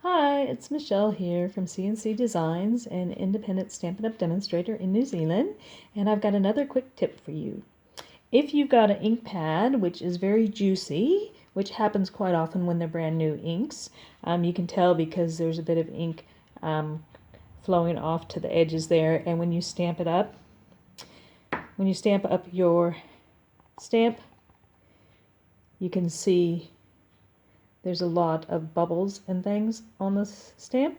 Hi, it's Michelle here from CNC Designs, an independent Stampin' Up! Demonstrator in New Zealand, and I've got another quick tip for you. If you've got an ink pad which is very juicy, which happens quite often when they're brand new inks, you can tell because there's a bit of ink flowing off to the edges there, and when you stamp it up, when you stamp up your stamp, you can see there's a lot of bubbles and things on this stamp,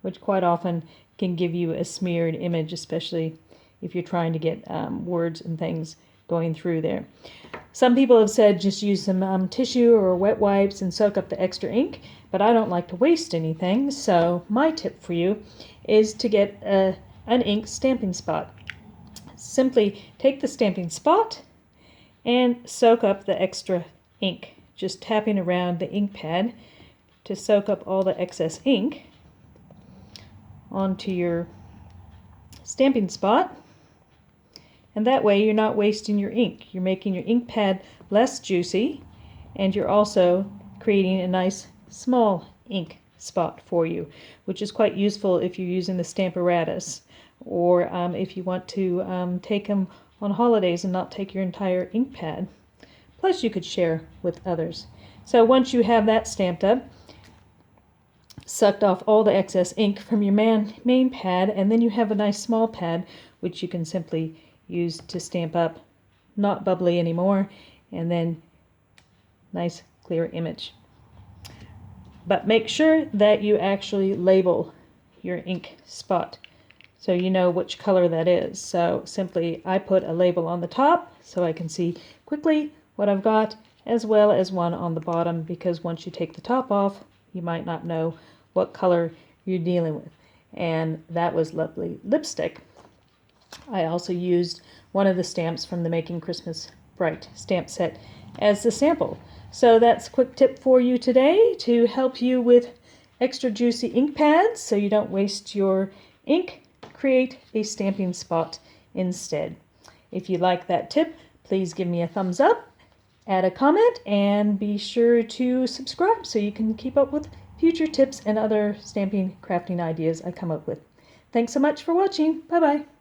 which quite often can give you a smeared image, especially if you're trying to get words and things going through there. Some people have said just use some tissue or wet wipes and soak up the extra ink, but I don't like to waste anything, so my tip for you is to get an ink stamping spot. Simply take the stamping spot and soak up the extra ink, just tapping around the ink pad to soak up all the excess ink onto your stamping spot. And that way you're not wasting your ink. You're making your ink pad less juicy, and you're also creating a nice small ink spot for you, which is quite useful if you're using the Stamparatus, or if you want to take them on holidays and not take your entire ink pad. Plus you could share with others. So once you have that stamped up, sucked off all the excess ink from your main pad, and then you have a nice small pad which you can simply use to stamp up, not bubbly anymore, and then nice clear image. But make sure that you actually label your ink spot so you know which color that is. So simply I put a label on the top so I can see quickly what I've got, as well as one on the bottom, because once you take the top off you might not know what color you're dealing with. And that was lovely lipstick. I also used one of the stamps from the Making Christmas Bright stamp set as the sample. So that's a quick tip for you today to help you with extra juicy ink pads so you don't waste your ink. Create a stamping spot instead. If you like that tip, please give me a thumbs up, add a comment, and be sure to subscribe so you can keep up with future tips and other stamping crafting ideas I come up with. Thanks so much for watching. Bye-bye.